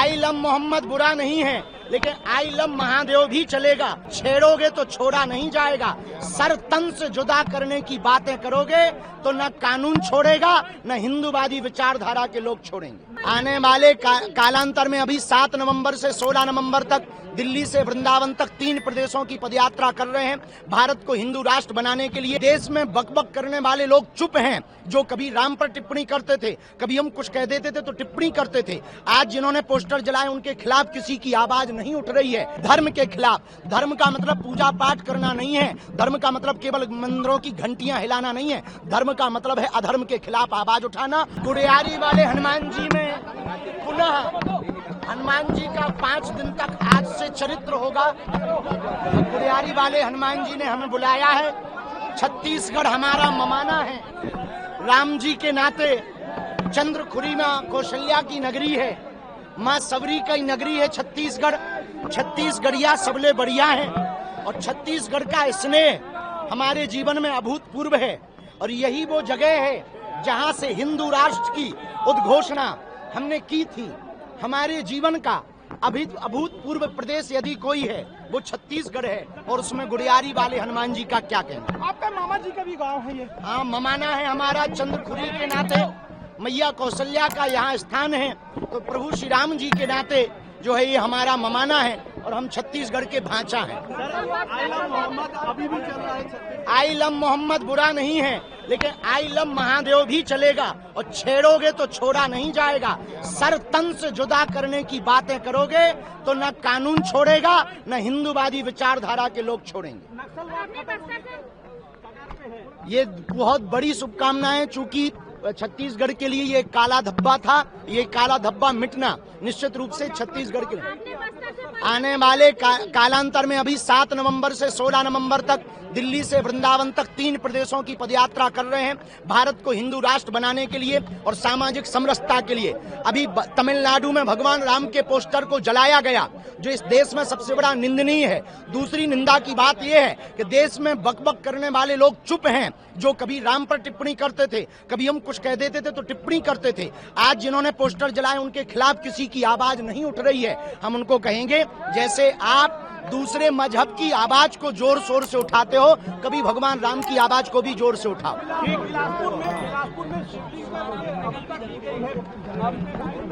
I love Mohammad बुरा नहीं है, लेकिन आई लव महादेव भी चलेगा। छेड़ोगे तो छोड़ा नहीं जाएगा। सर तन से जुदा करने की बातें करोगे तो न कानून छोड़ेगा न हिंदूवादी विचारधारा के लोग छोड़ेंगे। आने वाले कालांतर में अभी 7 नवंबर से 16 नवंबर तक दिल्ली से वृंदावन तक 3 प्रदेशों की पदयात्रा कर रहे हैं। भारत को हिंदू राष्ट्र बनाने के लिए देश में बकबक करने वाले लोग चुप हैं, जो कभी राम पर टिप्पणी करते थे, कभी हम कुछ कह देते थे तो टिप्पणी करते थे। आज जिन्होंने पोस्टर जलाए उनके खिलाफ किसी की आवाज नहीं उठ रही है। धर्म के खिलाफ। धर्म का मतलब पूजा पाठ करना नहीं है। धर्म का मतलब केवल मंदिरों की घंटियां हिलाना नहीं है। धर्म का मतलब है अधर्म के खिलाफ आवाज उठाना। गुड़ियारी वाले हनुमान जी में पुनः हनुमान जी का 5 दिन तक आज से चरित्र होगा। गुड़ियारी वाले हनुमान जी ने हमें बुलाया है। छत्तीसगढ़ हमारा ममाना है। राम जी के नाते चंद्रखुरी में कौशल्या की नगरी है, माँ सबरी की नगरी है छत्तीसगढ़। छत्तीसगढ़िया सबले बढ़िया है और छत्तीसगढ़ का स्नेह हमारे जीवन में अभूतपूर्व है। और यही वो जगह है जहाँ से हिंदू राष्ट्र की उद्घोषणा हमने की थी। हमारे जीवन का अभूतपूर्व प्रदेश यदि कोई है वो छत्तीसगढ़ है, और उसमें गुड़ियारी वाले हनुमान जी का क्या कहना। आपका मामा जी का भी गांव है ये? हाँ, ममाना है हमारा। चंद्रखुरी के नाते मैया कौशल्या का यहाँ स्थान है, तो प्रभु श्री राम जी के नाते जो है ये हमारा ममाना है और हम छत्तीसगढ़ के भांचा हैं। आई लव मोहम्मद अभी भी चल रहा है। आई लव मोहम्मद बुरा नहीं है, लेकिन आई लव महादेव भी चलेगा। और छेड़ोगे तो छोड़ा नहीं जाएगा। सर तन से जुदा करने की बातें करोगे तो न कानून छोड़ेगा न हिंदूवादी विचारधारा के लोग छोड़ेंगे। ये बहुत बड़ी शुभकामनाएं। चूंकि छत्तीसगढ़ के लिए ये काला धब्बा था, ये काला धब्बा मिटना निश्चित रूप से छत्तीसगढ़ के लिए आने वाले कालांतर में अभी 7 नवंबर से 16 नवंबर तक दिल्ली से वृंदावन तक 3 प्रदेशों की पदयात्रा कर रहे हैं। भारत को हिंदू राष्ट्र बनाने के लिए और सामाजिक समरसता के लिए। अभी तमिलनाडु में भगवान राम के पोस्टर को जलाया गया, जो इस देश में सबसे बड़ा निंदनीय है। दूसरी निंदा की बात यह है कि देश में बकबक करने वाले लोग चुप हैं, जो कभी राम पर टिप्पणी करते थे, कभी हम कुछ कह देते थे तो टिप्पणी करते थे। आज जिन्होंने पोस्टर जलाए उनके खिलाफ किसी की आवाज नहीं उठ रही है। हम उनको कहेंगे, जैसे आप दूसरे मजहब की आवाज को जोर शोर से उठाते हो, कभी भगवान राम की आवाज को भी जोर से उठाओ।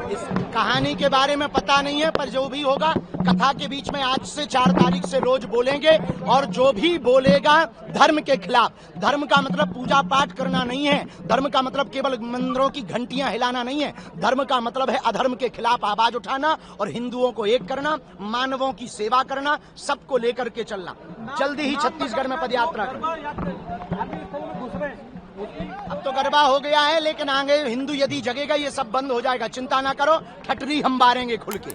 इस कहानी के बारे में पता नहीं है, पर जो भी होगा कथा के बीच में आज से 4 तारीख से रोज बोलेंगे। और जो भी बोलेगा धर्म के खिलाफ। धर्म का मतलब पूजा पाठ करना नहीं है। धर्म का मतलब केवल मंदिरों की घंटियां हिलाना नहीं है। धर्म का मतलब है अधर्म के खिलाफ आवाज उठाना और हिंदुओं को एक करना, मानवों की सेवा करना, सबको लेकर के चलना। जल्दी ही छत्तीसगढ़ में पदयात्रा करना। अब तो गरबा हो गया है, लेकिन आगे हिंदू यदि जगेगा ये सब बंद हो जाएगा। चिंता ना करो, ठटरी हम बारेंगे खुल के।